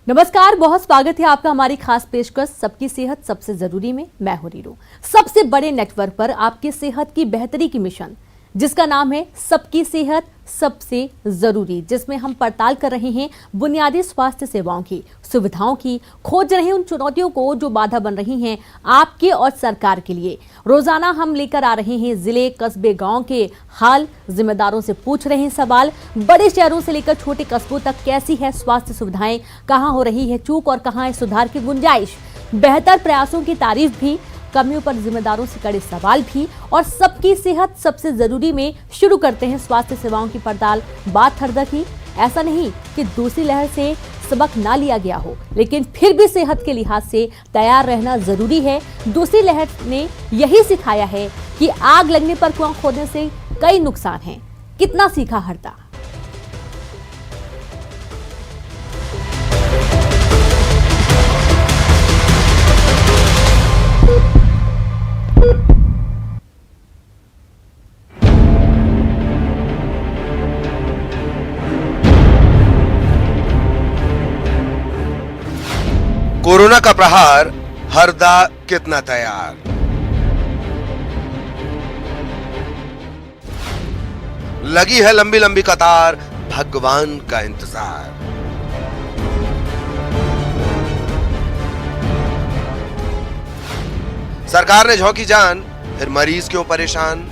नमस्कार, बहुत स्वागत है आपका हमारी खास पेशकश सबकी सेहत सबसे जरूरी में। मैं हूं रीरू। सबसे बड़े नेटवर्क पर आपकी सेहत की बेहतरी की मिशन जिसका नाम है सबकी सेहत सबसे जरूरी, जिसमें हम पड़ताल कर रहे हैं बुनियादी स्वास्थ्य सेवाओं की, सुविधाओं की, खोज रहे हैं उन चुनौतियों को जो बाधा बन रही हैं आपके और सरकार के लिए। रोजाना हम लेकर आ रहे हैं जिले, कस्बे, गांव के हाल, जिम्मेदारों से पूछ रहे हैं सवाल। बड़े शहरों से लेकर छोटे कस्बों तक कैसी है स्वास्थ्य सुविधाएं, कहां हो रही है चूक और कहां है सुधार की गुंजाइश। बेहतर प्रयासों की तारीफ भी, कमियों पर जिम्मेदारों से कड़े सवाल भी, और सबकी सेहत सबसे जरूरी में शुरू करते हैं स्वास्थ्य सेवाओं की पड़ताल। बात हरदर की, ऐसा नहीं कि दूसरी लहर से सबक ना लिया गया हो, लेकिन फिर भी सेहत के लिहाज से तैयार रहना जरूरी है। दूसरी लहर ने यही सिखाया है कि आग लगने पर कुआं खोदने से कई नुकसान हैं। कितना सीखा हरदा। कोरोना का प्रहार, हरदा कितना तैयार। लगी है लंबी लंबी कतार, भगवान का इंतजार। सरकार ने झोंकी जान, फिर मरीज क्यों परेशान।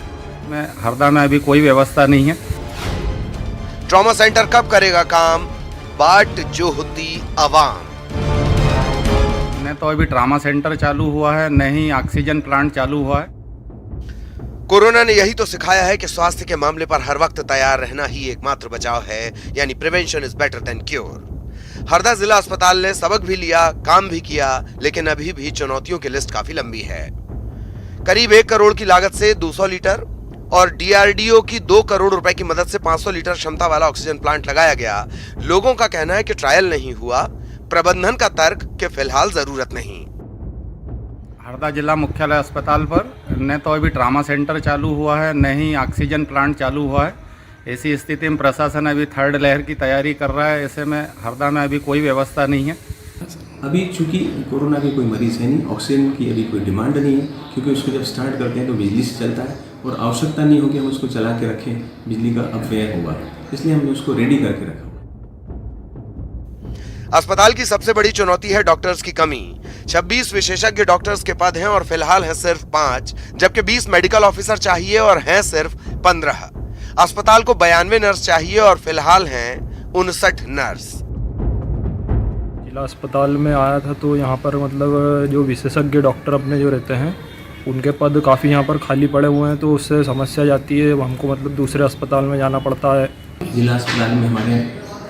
में हरदा में अभी कोई व्यवस्था नहीं है। ट्रॉमा सेंटर कब करेगा काम, बाट जो होती अवाम। न तो अभी ट्रामा सेंटर चालू हुआ है, न ही ऑक्सीजन प्लांट चालू हुआ है। कोरोना ने यही तो सिखाया है कि स्वास्थ्य के मामले पर हर वक्त तैयार रहना ही एकमात्र बचाव है, यानी prevention is better than cure. Harda जिला अस्पताल ने सबक भी लिया, काम भी किया, लेकिन अभी भी चुनौतियों की लिस्ट काफी लंबी है। करीब 1 करोड़ की लागत से 200 लीटर और डीआरडीओ की 2 करोड़ रुपए की मदद से 500 लीटर क्षमता वाला ऑक्सीजन प्लांट लगाया गया। लोगों का कहना है कि ट्रायल नहीं हुआ, प्रबंधन का तर्क कि फिलहाल जरूरत नहीं। हरदा जिला मुख्यालय अस्पताल पर न तो अभी ट्रामा सेंटर चालू हुआ है, न ही ऑक्सीजन प्लांट चालू हुआ है। ऐसी स्थिति में प्रशासन अभी थर्ड लहर की तैयारी कर रहा है। ऐसे में हरदा में अभी कोई व्यवस्था नहीं है। अभी चूंकि कोरोना के कोई मरीज है नहीं, ऑक्सीजन की अभी कोई डिमांड नहीं है, क्योंकि उसको जब स्टार्ट करते हैं तो बिजली से चलता है और आवश्यकता नहीं होगी हम उसको चला के रखें, बिजली का अपव्यय होगा, इसलिए हमने उसको रेडी करके रखा। अस्पताल की सबसे बड़ी चुनौती है डॉक्टर्स की कमी। 26 विशेषज्ञ डॉक्टर्स के पद हैं और फिलहाल हैं सिर्फ 5, जबकि 20 मेडिकल ऑफिसर चाहिए और हैं सिर्फ 15। अस्पताल को 92 नर्स चाहिए और फिलहाल हैं 59 नर्स। जिला अस्पताल में आया था तो यहाँ पर मतलब जो विशेषज्ञ डॉक्टर अपने जो रहते हैं उनके पद काफ़ी यहाँ पर खाली पड़े हुए हैं, तो उससे समस्या जाती है, हमको मतलब दूसरे अस्पताल में जाना पड़ता है। जिला अस्पताल में हमारे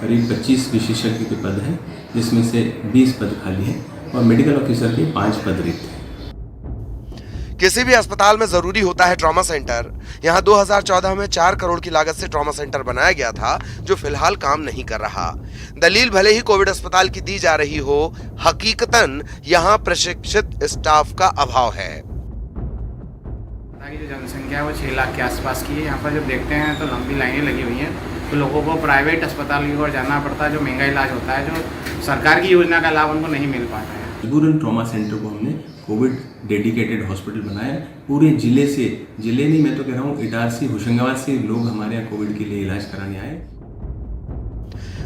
करीब 25 विशेषज्ञ के पद हैं, जिसमें से 20 पद खाली हैं और मेडिकल ऑफिसर के 5 पद रिक्त हैं। किसी भी अस्पताल में जरूरी होता है ट्रॉमा सेंटर। यहाँ 2014 में 4 करोड़ की लागत से ट्रॉमा सेंटर बनाया गया था, जो फिलहाल काम नहीं कर रहा। दलील भले ही कोविड अस्पताल की दी जा रही हो, हकीकतन यहाँ प्रशिक्षित स्टाफ का अभाव है। की जो जनसंख्या है वो 6 लाख के आसपास की है। यहाँ पर जब देखते हैं तो लंबी लाइनें लगी हुई हैं, तो लोगों को प्राइवेट अस्पताल की ओर जाना पड़ता है, जो महंगा इलाज होता है, जो सरकार की योजना का लाभ उनको नहीं मिल पाता है। मजबूरन ट्रॉमा सेंटर को हमने कोविड डेडिकेटेड हॉस्पिटल बनाया। पूरे जिले से, जिले नहीं मैं तो कह रहा हूँ इटारसी, होशंगाबाद से लोग हमारे यहाँ कोविड के लिए इलाज कराने आए।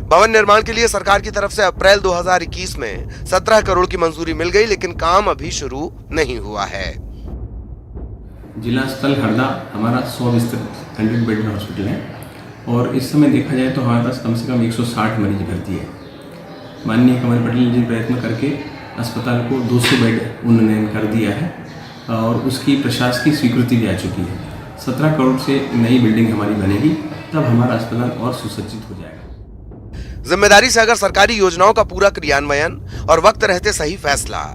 भवन निर्माण के लिए सरकार की तरफ से अप्रैल 2021 में 17 करोड़ की मंजूरी मिल गई, लेकिन काम अभी शुरू नहीं हुआ है। जिला अस्पताल हरदा हमारा 100 बिस्तर 100 बेड हॉस्पिटल है और इस समय देखा जाए तो हमारे पास कम से कम 160 मरीज भर्ती है। माननीय कमल पटेल जी प्रयत्न करके अस्पताल को 200 बेड उन्नयन कर दिया है और उसकी प्रशासकीय स्वीकृति भी आ चुकी है। 17 करोड़ से नई बिल्डिंग हमारी बनेगी, तब हमारा अस्पताल और सुसज्जित हो जाएगा। जिम्मेदारी से अगर सरकारी योजनाओं का पूरा क्रियान्वयन और वक्त रहते सही फैसला,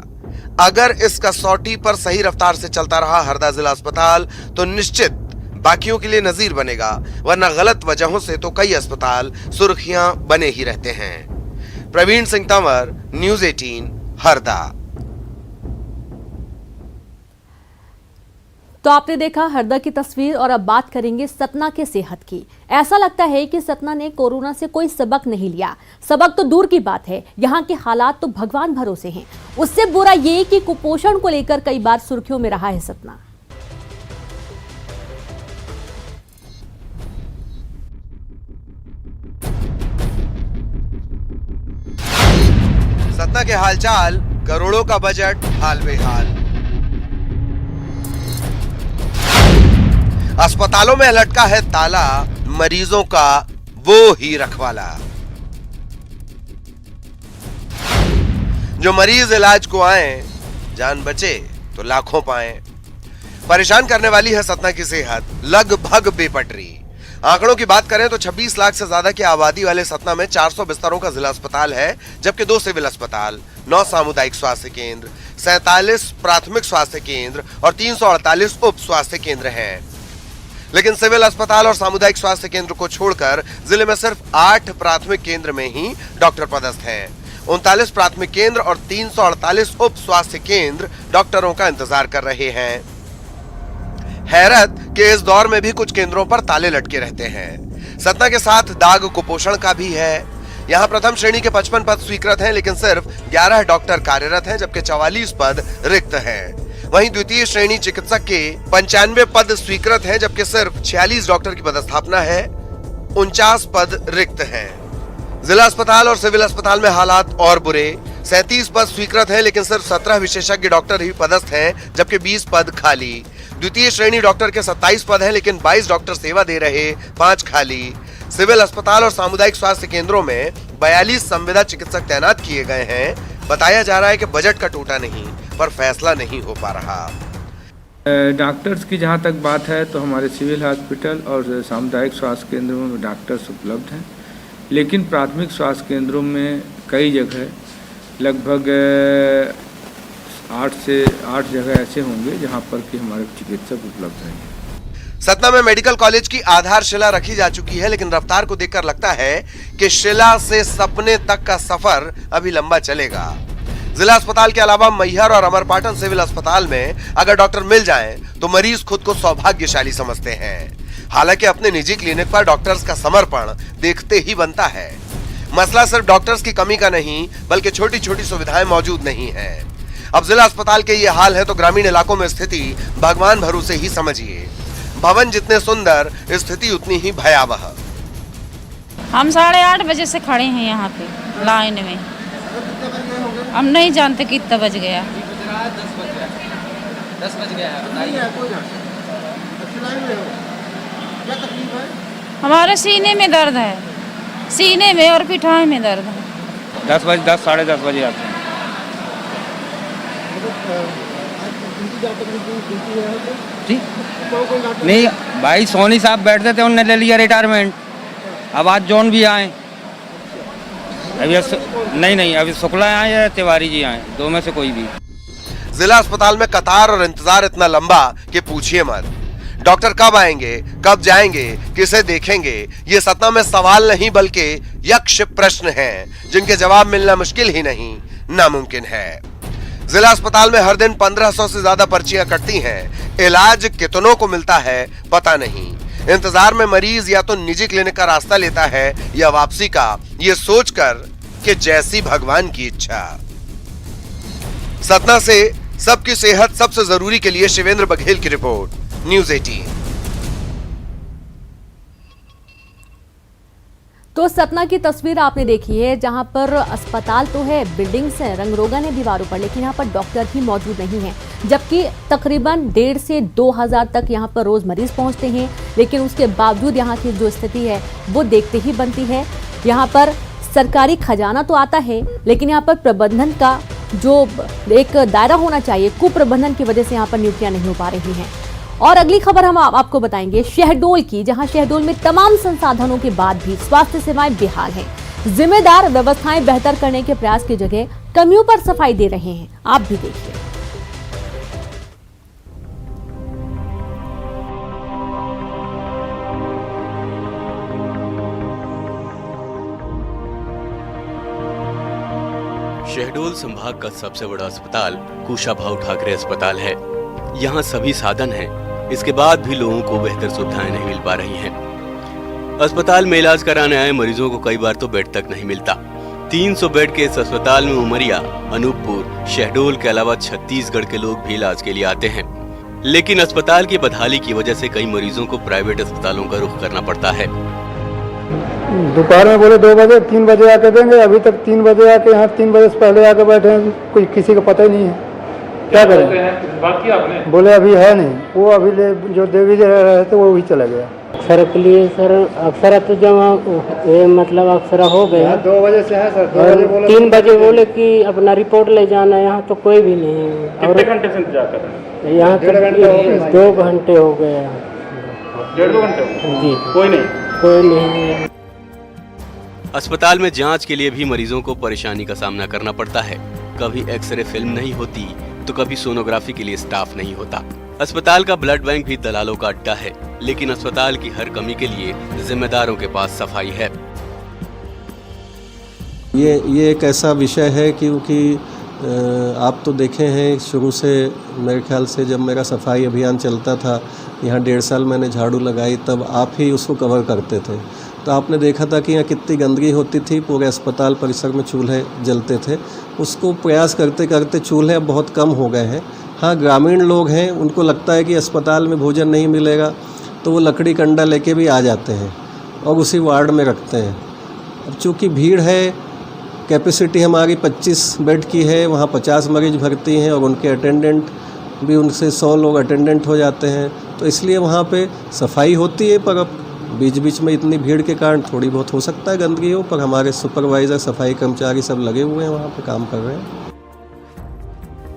अगर इस कसौटी पर सही रफ्तार से चलता रहा हरदा जिला अस्पताल, तो निश्चित बाकियों के लिए नजीर बनेगा, वरना गलत वजहों से तो कई अस्पताल सुर्खियां बने ही रहते हैं। प्रवीण सिंह तंवर, न्यूज़ 18, हरदा। तो आपने देखा हरदा की तस्वीर और अब बात करेंगे सतना के सेहत की। ऐसा लगता है कि सतना ने कोरोना से कोई सबक नहीं लिया। सबक तो दूर की बात है, यहाँ के हालात तो भगवान भरोसे हैं। उससे बुरा ये कि कुपोषण को लेकर कई बार सुर्खियों में रहा है सतना। सतना के हालचाल, करोड़ों का बजट हाल बेहाल। अस्पतालों में लटका है ताला, मरीजों का वो ही रखवाला। जो मरीज इलाज को आए, जान बचे तो लाखों पाए। परेशान करने वाली है सतना की सेहत, लगभग बेपटरी। आंकड़ों की बात करें तो 26 लाख से ज्यादा की आबादी वाले सतना में 400 बिस्तरों का जिला अस्पताल है, जबकि 2 सिविल अस्पताल, 9 सामुदायिक स्वास्थ्य केंद्र, 47 प्राथमिक स्वास्थ्य केंद्र और 348 उप स्वास्थ्य केंद्र हैं। लेकिन सिविल अस्पताल और सामुदायिक स्वास्थ्य केंद्र को छोड़कर जिले में सिर्फ 8 प्राथमिक केंद्र में ही डॉक्टर पदस्थ हैं। 39 प्राथमिक केंद्र और 348 उप स्वास्थ्य केंद्र डॉक्टरों का इंतजार कर रहे हैं। हैरत कि इस दौर में भी कुछ केंद्रों पर ताले लटके रहते हैं। सतना के साथ दाग कुपोषण का भी है। यहाँ प्रथम श्रेणी के 55 पद स्वीकृत हैं, लेकिन सिर्फ 11 डॉक्टर कार्यरत हैं, जबकि 44 पद रिक्त हैं। वहीं द्वितीय श्रेणी चिकित्सक के 95 पद स्वीकृत हैं, जबकि सिर्फ 46 डॉक्टर की पदस्थापना है, 49 पद रिक्त हैं। जिला अस्पताल और सिविल अस्पताल में हालात और बुरे। 37 पद स्वीकृत हैं, लेकिन सिर्फ 17 विशेषज्ञ डॉक्टर ही पदस्थ हैं, जबकि 20 पद खाली। द्वितीय श्रेणी डॉक्टर के 27 पद हैं, लेकिन 22 डॉक्टर सेवा दे रहे, 5 खाली। सिविल अस्पताल और सामुदायिक स्वास्थ्य केंद्रों में 42 संविदा चिकित्सक तैनात किए गए हैं। बताया जा रहा है कि बजट का टूटा नहीं, पर फैसला नहीं हो पा रहा। डॉक्टर्स की जहाँ तक बात है तो हमारे सिविल हॉस्पिटल और सामुदायिक स्वास्थ्य केंद्रों में डॉक्टर्स उपलब्ध हैं, लेकिन प्राथमिक स्वास्थ्य केंद्रों में कई जगह लगभग 8 जगह ऐसे होंगे जहाँ पर कि हमारे चिकित्सक उपलब्ध हैं। सतना में मेडिकल कॉलेज की आधारशिला रखी जा चुकी है, लेकिन रफ्तार को देखकर लगता है कि शिला से सपने तक का सफर अभी लंबा चलेगा। जिला अस्पताल के अलावा मैहर और अमरपाटन सिविल अस्पताल में अगर डॉक्टर मिल जाएं, तो मरीज खुद को सौभाग्यशाली समझते हैं। हालांकि अपने निजी क्लिनिक पर डॉक्टर्स का समर्पण देखते ही बनता है। मसला सिर्फ डॉक्टर्स की कमी का नहीं, बल्कि छोटी छोटी सुविधाएं मौजूद नहीं है। अब जिला अस्पताल के ये हाल है तो ग्रामीण इलाकों में स्थिति भगवान भरोसे ही समझिए। भवन जितने सुंदर, स्थिति उतनी ही भयावह। हम 8:30 बजे से खड़े हैं यहाँ पे लाइन में। हम नहीं जानते कितना बज गया। 10 बज गया हमारे सीने में दर्द है, सीने में और पिठाई में दर्द है। 10 बजे 10 साढ़े 10 बजे आते हैं। जी नहीं भाई, सोनी साहब बैठते थे, उन्होंने ले लिया रिटायरमेंट। अब आज जॉन भी आए, अभी नहीं अभी शुक्ला आए या तिवारी जी आए, 2 में से कोई भी। जिला अस्पताल में कतार और इंतजार इतना लंबा कि पूछिए मत। डॉक्टर कब आएंगे, कब जाएंगे, किसे देखेंगे, ये सतना में सवाल नहीं बल्कि यक्ष प्रश्न हैं, जिनके जवाब मिलना मुश्किल ही नहीं, नामुमकिन है। जिला अस्पताल में हर दिन 1500 से ज्यादा पर्चियां कटती हैं। इलाज कितनों को मिलता है पता नहीं। इंतजार में मरीज या तो निजी क्लिनिक का रास्ता लेता है या वापसी का, ये सोचकर कि जैसी भगवान की इच्छा। सतना से सबकी सेहत सबसे जरूरी के लिए शिवेंद्र बघेल की रिपोर्ट, न्यूज़ 18। तो सतना की तस्वीर आपने देखी है, जहां पर अस्पताल तो है, बिल्डिंग्स हैं, रंग-रोगन है दीवारों पर, लेकिन यहाँ पर डॉक्टर ही मौजूद नहीं है। जबकि तकरीबन 1,500 से 2,000 तक यहाँ पर रोज मरीज पहुँचते हैं, लेकिन उसके बावजूद यहाँ की जो स्थिति है वो देखते ही बनती है। यहाँ पर सरकारी खजाना तो आता है, लेकिन यहाँ पर प्रबंधन का जो एक दायरा होना चाहिए, कुप्रबंधन की वजह से यहाँ पर नियुक्तियाँ नहीं हो पा रही हैं। और अगली खबर हम आपको बताएंगे शहडोल की, जहां शहडोल में तमाम संसाधनों के बाद भी स्वास्थ्य सेवाएं बेहाल हैं। जिम्मेदार व्यवस्थाएं बेहतर करने के प्रयास की जगह कमियों पर सफाई दे रहे हैं। आप भी देखिए। शहडोल संभाग का सबसे बड़ा अस्पताल कुशाभाऊ ठाकरे अस्पताल है। यहाँ सभी साधन हैं, इसके बाद भी लोगों को बेहतर सुविधाएं नहीं मिल पा रही हैं। अस्पताल में इलाज कराने आए मरीजों को कई बार तो बेड तक नहीं मिलता। 300 बेड के इस अस्पताल में उमरिया, अनूपपुर, शहडोल के अलावा छत्तीसगढ़ के लोग भी इलाज के लिए आते हैं, लेकिन अस्पताल की बदहाली की वजह से कई मरीजों को प्राइवेट अस्पतालों का रुख करना पड़ता है। दोपहर में बोले 2 बजे 3 बजे आके देंगे, अभी तक 3 बजे आके यहाँ 3 बजे से पहले आके बैठे हैं, कोई किसी को पता ही नहीं है क्या करें। बात किया आपने? बोले अभी है नहीं, वो अभी जो देवी जी रहे थे वो भी चला गया। अक्सर के लिए सर अक्सर तो जमा मतलब अक्सर हो गए 2 बजे से है सर, 3 बजे बोले कि अपना रिपोर्ट ले जाना, यहाँ तो कोई भी नहीं है। और कितने घंटे से इंतजार कर रहे हैं? यहाँ तो 2 घंटे हो गए। 1.5-2 घंटे जी, कोई नहीं। अस्पताल में जांच के लिए भी मरीजों को परेशानी का सामना करना पड़ता है। कभी एक्सरे फिल्म नहीं होती तो कभी सोनोग्राफी के लिए स्टाफ नहीं होता। अस्पताल का ब्लड बैंक भी दलालों का अड्डा है, लेकिन अस्पताल की हर कमी के लिए जिम्मेदारों के पास सफाई है। ये एक ऐसा विषय है क्योंकि आप तो देखे हैं शुरू से, मेरे ख्याल से जब मेरा सफाई अभियान चलता था, यहाँ 1.5 साल मैंने झाड़ू लगाई, तब आप ही उसको कवर करते थे। तो आपने देखा था कि यहाँ कितनी गंदगी होती थी, पूरे अस्पताल परिसर में चूल्हे जलते थे। उसको प्रयास करते करते चूल्हे अब बहुत कम हो गए हैं। हाँ, ग्रामीण लोग हैं, उनको लगता है कि अस्पताल में भोजन नहीं मिलेगा तो वो लकड़ी कंडा लेके भी आ जाते हैं और उसी वार्ड में रखते हैं। अब चूँकि भीड़ है, कैपेसिटी हमारी 25 बेड की है, वहाँ 50 मरीज भर्ती हैं और उनके अटेंडेंट भी, उनसे 100 लोग अटेंडेंट हो जाते हैं, तो इसलिए वहाँ पे सफाई होती है। पर अब बीच बीच में इतनी भीड़ के कारण थोड़ी बहुत हो सकता है गंदगी हो, पर हमारे सुपरवाइज़र, सफाई कर्मचारी सब लगे हुए हैं, वहाँ पे काम कर रहे हैं।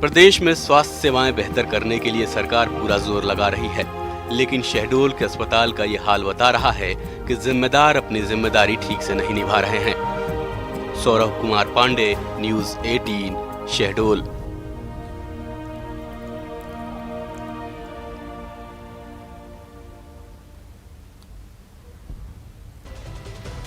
प्रदेश में स्वास्थ्य सेवाएं बेहतर करने के लिए सरकार पूरा जोर लगा रही है, लेकिन शहडोल के अस्पताल का ये हाल बता रहा है कि जिम्मेदार अपनी जिम्मेदारी ठीक से नहीं निभा रहे हैं। सौरभ कुमार पांडे, न्यूज़ 18, शहडोल।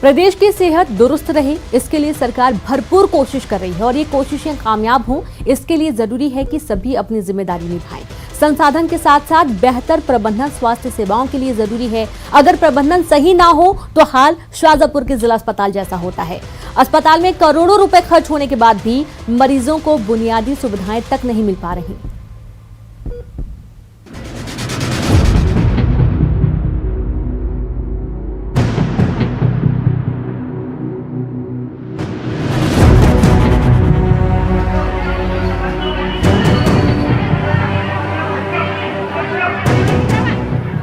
प्रदेश की सेहत दुरुस्त रहे, इसके लिए सरकार भरपूर कोशिश कर रही है और ये कोशिशें कामयाब हों, इसके लिए जरूरी है कि सभी अपनी जिम्मेदारी निभाएं। संसाधन के साथ साथ बेहतर प्रबंधन स्वास्थ्य सेवाओं के लिए जरूरी है। अगर प्रबंधन सही ना हो तो हाल शाजापुर के जिला अस्पताल जैसा होता है। अस्पताल में करोड़ों रुपए खर्च होने के बाद भी मरीजों को बुनियादी सुविधाएं तक नहीं मिल पा रही।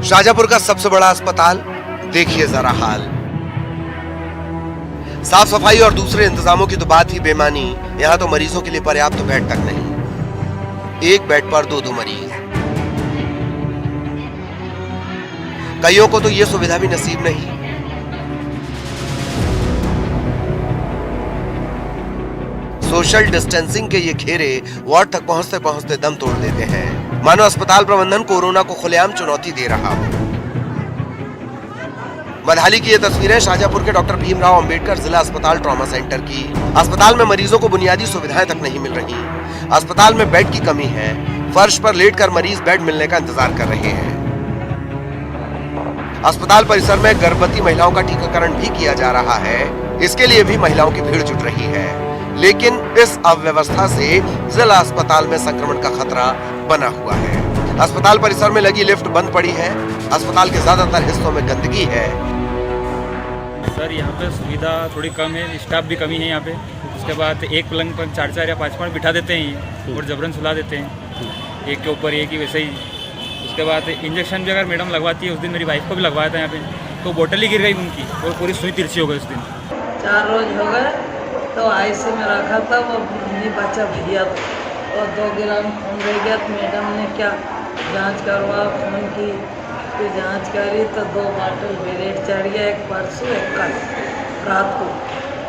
शाजापुर का सबसे बड़ा अस्पताल, देखिए जरा हाल। साफ सफाई और दूसरे इंतजामों की तो बात ही बेमानी, यहाँ तो मरीजों के लिए पर्याप्त बेड तक नहीं। एक बेड पर 2-2 मरीज। कईयों को तो ये सुविधा भी नसीब नहीं। सोशल डिस्टेंसिंग के ये घेरे वार्ड तक पहुंचते पहुंचते दम तोड़ देते हैं, मानो अस्पताल प्रबंधन कोरोना को खुलेआम चुनौती दे रहा हो। बदहाली की ये तस्वीरें शाजापुर के डॉक्टर भीमराव अंबेडकर जिला अस्पताल ट्रॉमा सेंटर की। अस्पताल में मरीजों को बुनियादी सुविधाएं तक नहीं मिल रही। अस्पताल में बेड की कमी है, फर्श पर लेटकर मरीज बेड मिलने का इंतजार कर रहे हैं। अस्पताल परिसर में गर्भवती महिलाओं का टीकाकरण भी किया जा रहा है, इसके लिए भी महिलाओं की भीड़ जुट रही है। लेकिन इस अव्यवस्था से जिला अस्पताल में संक्रमण का खतरा बना हुआ है। अस्पताल परिसर में लगी लिफ्ट बंद पड़ी है। अस्पताल के ज्यादातर हिस्सों में गंदगी है। सर, यहाँ पे सुविधा थोड़ी कम है, स्टाफ भी कमी है यहाँ पे। उसके बाद एक पलंग पर 4-4 या 5-5 बिठा देते हैं और जबरन सुला देते हैं, एक के ऊपर एक ही वैसे ही। उसके बाद इंजेक्शन भी अगर मैडम लगवाती है, उस दिन मेरी वाइफ को भी लगवाया था यहाँ पे, तो बोतल ही गिर गई उनकी और पूरी सुई तिरछी हो गई उस दिन। 4 रोज हो गए तो आईसी में रखा था, वो नहीं बचा भैया, और 2 ग्राम खून रह गया। तो मैडम ने क्या जांच करवा खून की, फिर जांच करी तो 2 बाटल ब्लेड चढ़ गया, एक परसों एक कल रात को,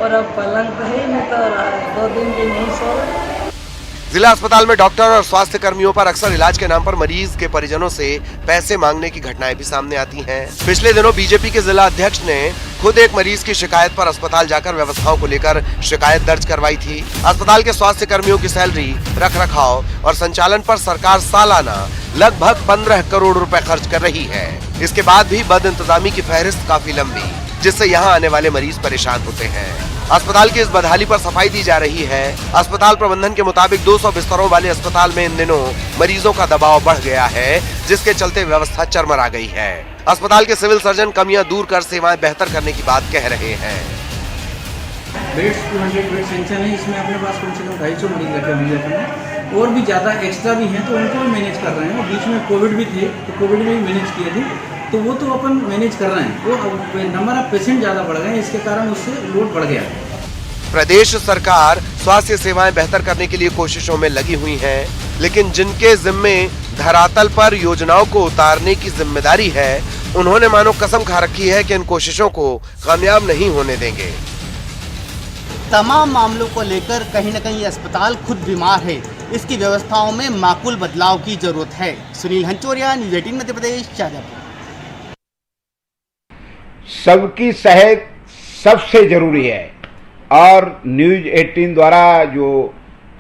और अब पलंग पे ही नहीं तो 2 दिन भी नहीं सो रहे। जिला अस्पताल में डॉक्टर और स्वास्थ्य कर्मियों पर अक्सर इलाज के नाम पर मरीज के परिजनों से पैसे मांगने की घटनाएं भी सामने आती हैं। पिछले दिनों बीजेपी के जिला अध्यक्ष ने खुद एक मरीज की शिकायत पर अस्पताल जाकर व्यवस्थाओं को लेकर शिकायत दर्ज करवाई थी। अस्पताल के स्वास्थ्य कर्मियों की सैलरी, रखरखाव और संचालन पर सरकार सालाना लगभग 15 करोड़ रुपए खर्च कर रही है। इसके बाद भी बद इंतजामी की फहरिस्त काफी लंबी, जिससे यहाँ आने वाले मरीज परेशान होते हैं। अस्पताल की इस बदहाली पर सफाई दी जा रही है। अस्पताल प्रबंधन के मुताबिक 200 बिस्तरों वाले अस्पताल में इन दिनों मरीजों का दबाव बढ़ गया है, जिसके चलते व्यवस्था चरमरा गई है। अस्पताल के सिविल सर्जन कमियां दूर कर सेवाएं बेहतर करने की बात कह रहे हैं। बेड्स 200 बेड सेंक्शन है, इसमें अपने पास कम से कम 250 मरीज रखे हुए हैं और भी ज़्यादा एक्स्ट्रा भी हैं, तो उनको भी मैनेज कर रहे हैं। और बीच में कोविड भी थे, तो कोविड में भी मैनेज किए थे, तो वो तो अपन मैनेज कर रहे हैं। वो नंबर ऑफ पेशेंट ज़्यादा बढ़ गए हैं, इसके कारण उससे लोड बढ़ गया है। प्रदेश सरकार स्वास्थ्य सेवाएं बेहतर करने के लिए कोशिशों में लगी हुई है, लेकिन जिनके जिम्मे धरातल पर योजनाओं को उतारने की जिम्मेदारी है, उन्होंने मानो कसम खा रखी है कि इन कोशिशों को कामयाब नहीं होने देंगे। तमाम मामलों को लेकर कहीं न कहीं अस्पताल खुद बीमार है। इसकी व्यवस्थाओं में माकूल बदलाव की जरूरत है। सुनील हंचोरिया, न्यूज़ 18 मध्य प्रदेश, शाजापुर। सबकी सेहत सबसे जरूरी है और न्यूज़ 18 द्वारा जो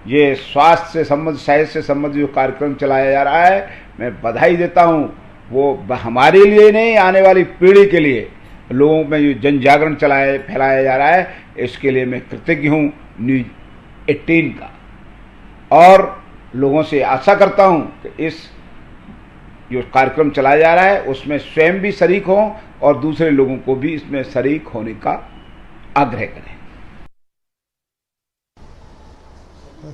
ये स्वास्थ्य से संबंधित, सेहत से संबंधित जो कार्यक्रम चलाया जा रहा है, मैं बधाई देता हूँ। वो हमारे लिए नहीं, आने वाली पीढ़ी के लिए लोगों में जो जन जागरण फैलाया जा रहा है, इसके लिए मैं कृतज्ञ हूँ न्यूज़ 18 का। और लोगों से आशा करता हूँ कि इस जो कार्यक्रम चलाया जा रहा है उसमें स्वयं भी शरीक हों और दूसरे लोगों को भी इसमें शरीक होने का आग्रह करें।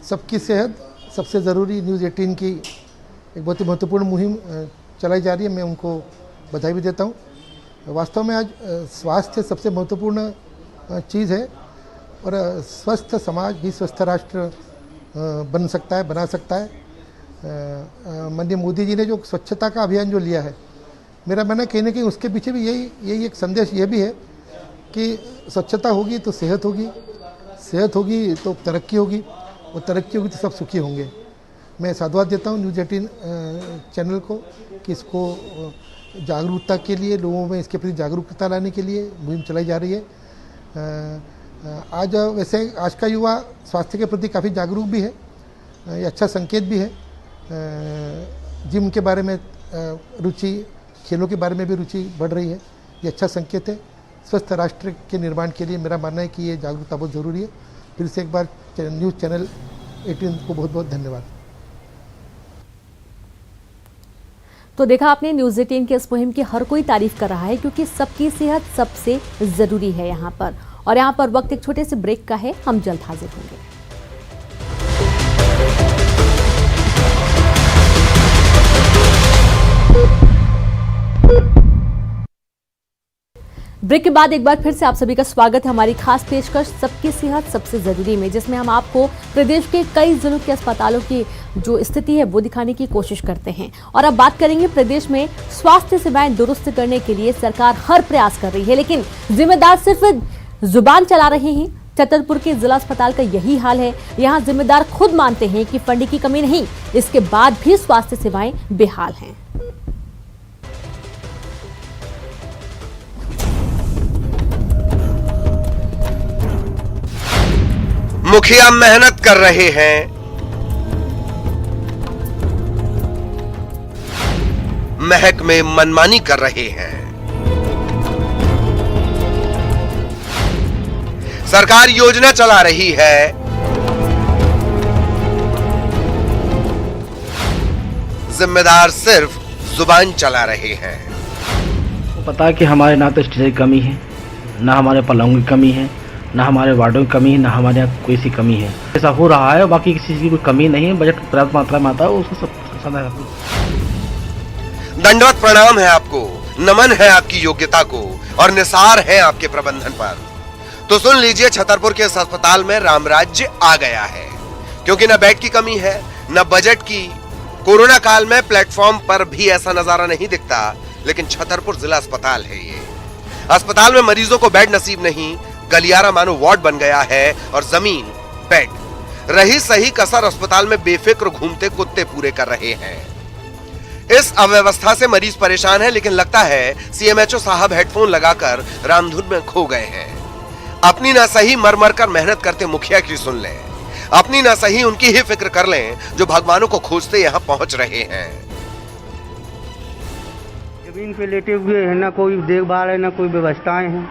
सबकी सेहत सबसे ज़रूरी न्यूज़ 18 की एक बहुत ही महत्वपूर्ण मुहिम चलाई जा रही है। मैं उनको बधाई भी देता हूँ। वास्तव में आज स्वास्थ्य सबसे महत्वपूर्ण चीज़ है और स्वस्थ समाज ही स्वस्थ राष्ट्र बन सकता है, बना सकता है। माननीय मोदी जी ने जो स्वच्छता का अभियान जो लिया है, मेरा मानना कहीं ना कहीं उसके पीछे भी यही एक संदेश ये भी है कि स्वच्छता होगी तो सेहत होगी, सेहत होगी तो तरक्की होगी और तरक्की होगी तो सब सुखी होंगे। मैं साधुवाद देता हूँ न्यूज़ 18 चैनल को कि इसको जागरूकता के लिए, लोगों में इसके प्रति जागरूकता लाने के लिए मुहिम चलाई जा रही है। आज वैसे आज का युवा स्वास्थ्य के प्रति काफ़ी जागरूक भी है, ये अच्छा संकेत भी है। जिम के बारे में रुचि, खेलों के बारे में भी रुचि बढ़ रही है, ये अच्छा संकेत है। स्वस्थ राष्ट्र के निर्माण के लिए मेरा मानना है कि ये जागरूकता बहुत ज़रूरी है। फिर से एक बार न्यूज़ चैनल 18 को बहुत बहुत धन्यवाद। तो देखा आपने, न्यूज़ 18 की इस मुहिम की हर कोई तारीफ कर रहा है, क्योंकि सबकी सेहत सबसे ज़रूरी है यहाँ पर। और यहाँ पर वक्त एक छोटे से ब्रेक का है, हम जल्द हाजिर होंगे। ब्रेक के बाद एक बार फिर से आप सभी का स्वागत है हमारी खास पेशकश सबकी सेहत सबसे जरूरी में, जिसमें हम आपको प्रदेश के कई जिलों के अस्पतालों की जो स्थिति है वो दिखाने की कोशिश करते हैं। और अब बात करेंगे प्रदेश में स्वास्थ्य सेवाएं दुरुस्त करने के लिए सरकार हर प्रयास कर रही है, लेकिन जिम्मेदार सिर्फ जुबान चला रहे हैं। छतरपुर के जिला अस्पताल का यही हाल है। यहाँ जिम्मेदार खुद मानते हैं कि फंड की कमी नहीं, इसके बाद भी स्वास्थ्य सेवाएं बेहाल हैं। मुखिया मेहनत कर रहे हैं, महकमे मनमानी कर रहे हैं। सरकार योजना चला रही है, जिम्मेदार सिर्फ जुबान चला रहे हैं। पता है कि हमारे ना तो स्टेज की कमी है, ना हमारे पलंग की कमी है, ना हमारे वार्डों की कमी है, ना हमारे यहाँ कोई सी कमी है। ऐसा हो रहा है, बाकी किसी चीज़ की कोई कमी नहीं है। बजट पर्याप्त मात्रा में आता है, उसको सब दंडवत प्रणाम है आपको, नमन है आपकी योग्यता को और निसार है आपके प्रबंधन पर। तो सुन लीजिए, छतरपुर के इस अस्पताल में रामराज्य आ गया है, क्योंकि न बेड की कमी है, न बजट की। कोरोना काल में प्लेटफॉर्म पर भी ऐसा नजारा नहीं दिखता, लेकिन छतरपुर जिला अस्पताल है ये। अस्पताल में मरीजों को बेड नसीब नहीं, गलियारा मानो वार्ड बन गया है और जमीन बेड। रही सही कसर अस्पताल में बेफिक्र घूमते कुत्ते पूरे कर रहे हैं। इस अव्यवस्था से मरीज परेशान है, लेकिन लगता है सीएमएचओ साहब हेडफोन लगाकर रामधुन में खो गए हैं। अपनी ना सही मर मर कर मेहनत करते मुखिया की सुन लें, अपनी ना सही उनकी ही फिक्र कर लें जो भगवानों को खोजते यहां पहुंच रहे हैं। जमीन पे लेटे हुए हैं, ना कोई देखभाल है, ना कोई व्यवस्थाएं हैं।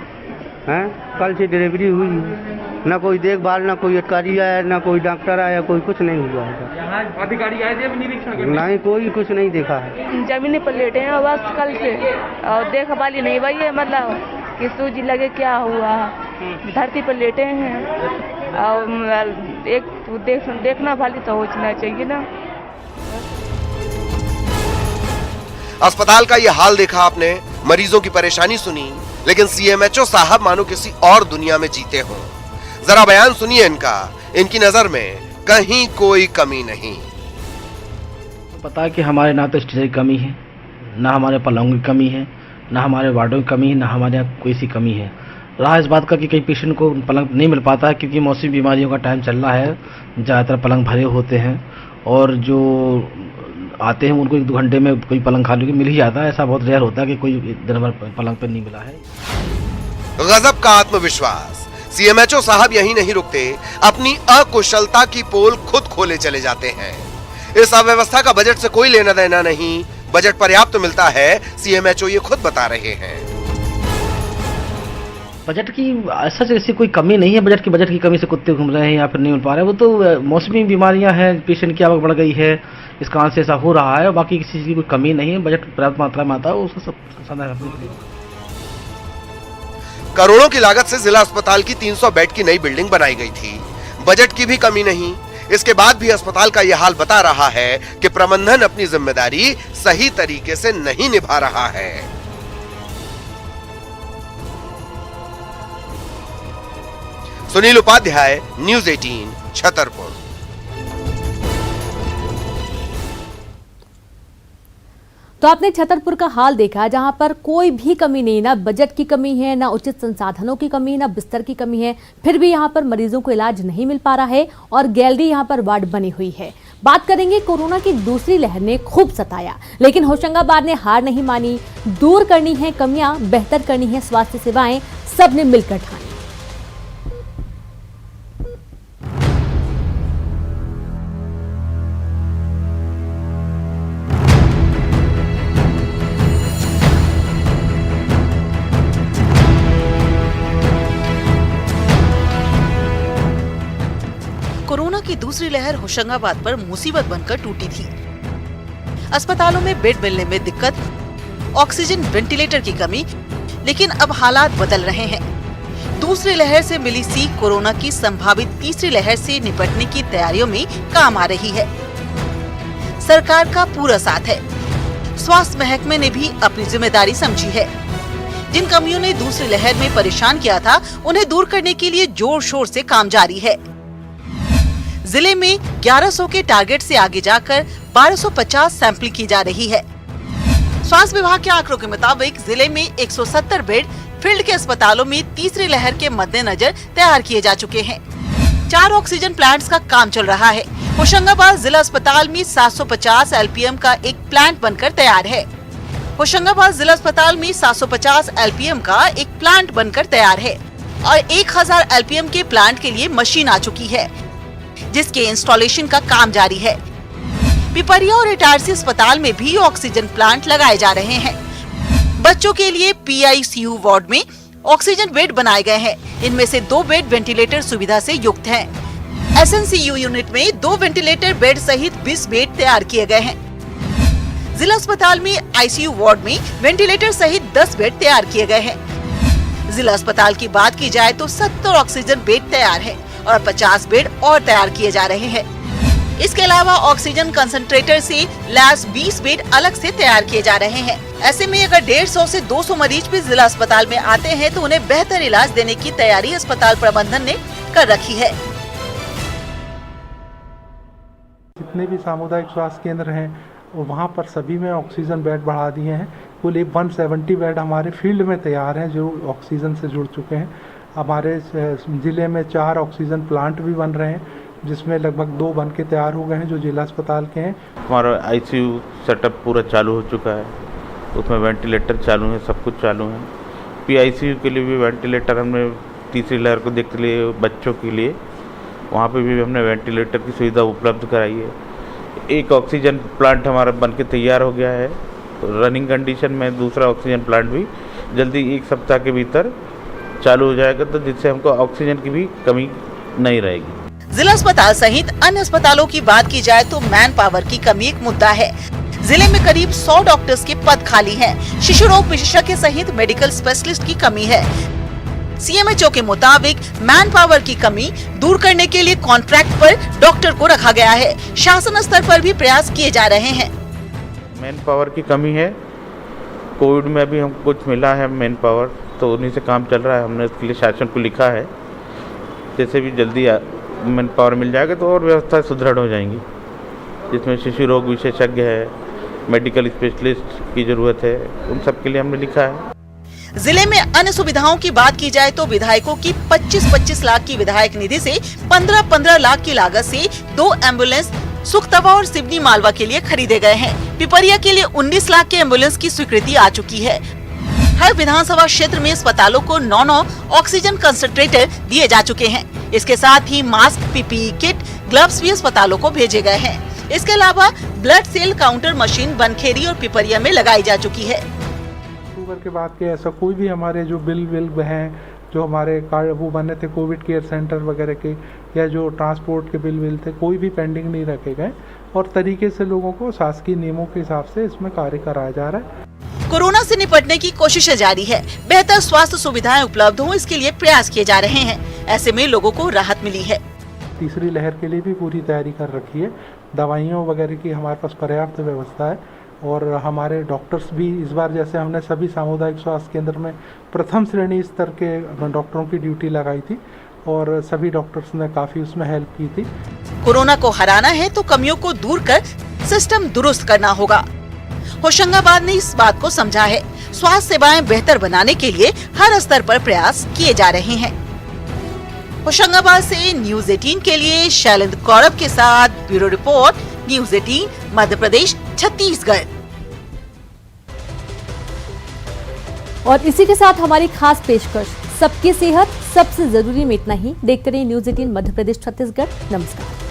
कल से डिलीवरी हुई है, ना कोई देखभाल, ना कोई अधिकारी आया, ना कोई डॉक्टर आया, कोई कुछ नहीं हुआ है। यहाँ अधिकारी आए थे निरीक्षण करने? नहीं, कोई कुछ नहीं देखा है। जमीन पर लेटे हैं बस कल से, और देखभाल नहीं भाई है, मतलब कि सूजी लगे क्या हुआ, धरती पर लेटे हैं। और एक देखना भाली तो होना चाहिए ना। अस्पताल का यह हाल देखा आपने, मरीजों की परेशानी सुनी, लेकिन सीएमएचओ साहब मानो किसी और दुनिया में जीते हों। जरा बयान सुनिए इनका। इनकी नजर में कहीं कोई कमी नहीं। पता है कि हमारे ना तो स्टेज की कमी है, ना हमारे पलंग की कमी है, ना हमारे वार्डों की कमी है, ना हमारे यहाँ कोई सी कमी है। रहा इस बात का कि कई पेशेंट को पलंग नहीं मिल पाता है, क्योंकि मौसमी बीमारियों का टाइम चल रहा है, ज़्यादातर पलंग भरे होते हैं, और जो आते हैं उनको 1-2 घंटे में कोई पलंग खाली मिल ही जाता है। ऐसा बहुत रेयर होता है कि कोई दिन भर पलंग पर नहीं मिला है। गजब का आत्मविश्वास। सीएमएचओ साहब यहीं नहीं रुकते, अपनी अकुशलता की पोल खुद खोले चले जाते हैं। इस अव्यवस्था का बजट से कोई लेना देना नहीं, बजट पर्याप्त मिलता है, सीएमएचओ ये खुद बता रहे हैं। बजट की ऐसी कोई कमी नहीं है। बजट की कमी से कुत्ते घूम रहे हैं या फिर नहीं मिल पा रहे हैं। वो तो मौसमी बीमारियां हैं, पेशेंट की आवक बढ़ गई है, इस कारण से ऐसा हो रहा है। बाकी किसी चीज़ की कोई कमी नहीं है। बजट पर्याप्त मात्रा में आता है, उसका सब करोड़ों की लागत से जिला अस्पताल की 300 बेड की नई बिल्डिंग बनाई गई थी। बजट की भी कमी नहीं। इसके बाद भी अस्पताल का यह हाल बता रहा है कि प्रबंधन अपनी जिम्मेदारी सही तरीके से नहीं निभा रहा है। सुनील उपाध्याय, न्यूज़ 18, छतरपुर। तो आपने छतरपुर का हाल देखा, जहां पर कोई भी कमी नहीं, ना बजट की कमी है, ना उचित संसाधनों की कमी, ना बिस्तर की कमी है, फिर भी यहां पर मरीजों को इलाज नहीं मिल पा रहा है और गैलरी यहां पर वार्ड बनी हुई है। बात करेंगे, कोरोना की दूसरी लहर ने खूब सताया, लेकिन होशंगाबाद ने हार नहीं मानी। दूर करनी है कमियां, बेहतर करनी है स्वास्थ्य सेवाएं, सबने मिलकर ठानी। कोरोना की दूसरी लहर होशंगाबाद पर मुसीबत बनकर टूटी थी। अस्पतालों में बेड मिलने में दिक्कत, ऑक्सीजन वेंटिलेटर की कमी, लेकिन अब हालात बदल रहे हैं। दूसरी लहर से मिली सीख कोरोना की संभावित तीसरी लहर से निपटने की तैयारियों में काम आ रही है। सरकार का पूरा साथ है। स्वास्थ्य महकमे ने भी अपनी जिम्मेदारी समझी है। जिन कमियों ने दूसरी लहर में परेशान किया था, उन्हें दूर करने के लिए जोर शोर से काम जारी है। जिले में 1100 के टारगेट से आगे जाकर 1250 सैंपलिंग की जा रही है। स्वास्थ्य विभाग के आंकड़ों के मुताबिक जिले में 170 बेड फील्ड के अस्पतालों में तीसरी लहर के मद्देनजर तैयार किए जा चुके हैं। 4 ऑक्सीजन प्लांट्स का काम चल रहा है। होशंगाबाद जिला अस्पताल में 750 LPM का एक प्लांट बनकर तैयार है। होशंगाबाद जिला अस्पताल में 750 LPM का एक प्लांट बनकर तैयार है और 1000 LPM के प्लांट के लिए मशीन आ चुकी है, जिसके इंस्टॉलेशन का काम जारी है। पिपरिया और इटारसी अस्पताल में भी ऑक्सीजन प्लांट लगाए जा रहे हैं। बच्चों के लिए PICU वार्ड में ऑक्सीजन बेड बनाए गए हैं। इनमें से 2 बेड वेंटिलेटर सुविधा से युक्त हैं। SNCU यूनिट में 2 वेंटिलेटर बेड सहित 20 बेड तैयार किए गए हैं। जिला अस्पताल में ICU वार्ड में वेंटिलेटर सहित 10 बेड तैयार किए गए हैं। जिला अस्पताल की बात की जाए तो 70 ऑक्सीजन बेड तैयार है और 50 बेड और तैयार किए जा रहे हैं। इसके अलावा ऑक्सीजन कंसंट्रेटर से लैस 20 बेड अलग से तैयार किए जा रहे हैं। ऐसे में अगर 150 से 200 मरीज भी जिला अस्पताल में आते हैं तो उन्हें बेहतर इलाज देने की तैयारी अस्पताल प्रबंधन ने कर रखी है। जितने भी सामुदायिक स्वास्थ्य केंद्र हैं वहाँ पर सभी में ऑक्सीजन बेड बढ़ा दिए हैं। कुल 170 बेड हमारे फील्ड में तैयार हैं जो ऑक्सीजन से जुड़ चुके हैं। हमारे ज़िले में 4 ऑक्सीजन प्लांट भी बन रहे हैं। जिसमें लगभग 2 बन के तैयार हो गए हैं जो जिला अस्पताल के हैं। हमारा आईसीयू सेटअप पूरा चालू हो चुका है, उसमें वेंटिलेटर चालू है, सब कुछ चालू है। पीआईसीयू के लिए भी वेंटिलेटर हमने तीसरी लहर को देखते लिए बच्चों के लिए वहाँ पे भी हमने वेंटिलेटर की सुविधा उपलब्ध कराई है। एक ऑक्सीजन प्लांट हमारा बन के तैयार हो गया है, तो रनिंग कंडीशन में दूसरा ऑक्सीजन प्लांट भी जल्दी 1 सप्ताह के भीतर चालू हो जाएगा, तो जिससे हमको ऑक्सीजन की भी कमी नहीं रहेगी। जिला अस्पताल सहित अन्य अस्पतालों की बात की जाए तो मैन पावर की कमी एक मुद्दा है। जिले में करीब 100 डॉक्टर्स के पद खाली हैं। शिशु रोग विशेषज्ञ सहित मेडिकल स्पेशलिस्ट की कमी है। सीएमएचओ के मुताबिक मैन पावर की कमी दूर करने के लिए कॉन्ट्रैक्ट पर डॉक्टर को रखा गया है। शासन स्तर पर भी प्रयास किए जा रहे हैं। मैन पावर की कमी है, कोविड में भी हमको कुछ मिला है मैन पावर, तो उन्हीं से काम चल रहा है। हमने इसके लिए शासन को लिखा है, जैसे भी जल्दी मैन पावर मिल जाएगा तो और व्यवस्था सुदृढ़ हो जाएंगी, जिसमें शिशु रोग विशेषज्ञ है, मेडिकल स्पेशलिस्ट की जरूरत है, उन सब के लिए हमने लिखा है। जिले में अन्य सुविधाओं की बात की जाए तो विधायकों की 25-25 लाख की विधायक निधि से 15-15 लाख की लागत से 2 एम्बुलेंस सुखतवा और सिवनी मालवा के लिए खरीदे गए हैं। पिपरिया के लिए 19 लाख के एम्बुलेंस की स्वीकृति आ चुकी है। हर विधानसभा क्षेत्र में अस्पतालों को 9 ऑक्सीजन कंसंट्रेटर दिए जा चुके हैं। इसके साथ ही मास्क, पीपीई किट, ग्लव्स भी अस्पतालों को भेजे गए हैं। इसके अलावा blood cell counter machine Bankhedi और पिपरिया में लगाई जा चुकी है। अक्टूबर के बाद के ऐसा कोई भी हमारे जो बिल हैं, जो हमारे कार्ड वो बने थे कोविड केयर सेंटर वगैरह के, या जो ट्रांसपोर्ट के बिल थे, कोई भी पेंडिंग नहीं रखे गए और तरीके से लोगों को शासकीय नियमों के हिसाब से इसमें कार्य कराया जा रहा है। कोरोना से निपटने की कोशिशें जारी है। बेहतर स्वास्थ्य सुविधाएं उपलब्ध हो, इसके लिए प्रयास किए जा रहे हैं। ऐसे में लोगों को राहत मिली है। तीसरी लहर के लिए भी पूरी तैयारी कर रखी है। दवाइयों वगैरह की हमारे पास पर्याप्त व्यवस्था है और हमारे डॉक्टर्स भी इस बार, जैसे हमने सभी सामुदायिक स्वास्थ्य केंद्र में प्रथम श्रेणी स्तर के डॉक्टरों की ड्यूटी लगाई थी और सभी डॉक्टर्स ने काफी उसमें हेल्प की थी। कोरोना को हराना है तो कमियों को दूर कर सिस्टम दुरुस्त करना होगा। होशंगाबाद ने इस बात को समझा है। स्वास्थ्य सेवाएं बेहतर बनाने के लिए हर स्तर पर प्रयास किए जा रहे हैं। होशंगाबाद से न्यूज़ 18 के लिए शैलेंद्र कौरव के साथ bureau report, news 18 Madhya Pradesh Chhattisgarh. और इसी के साथ हमारी खास पेशकश सबकी सेहत सबसे जरूरी में इतना ही। देखते रहिए न्यूज़ 18 मध्य प्रदेश छत्तीसगढ़। नमस्कार।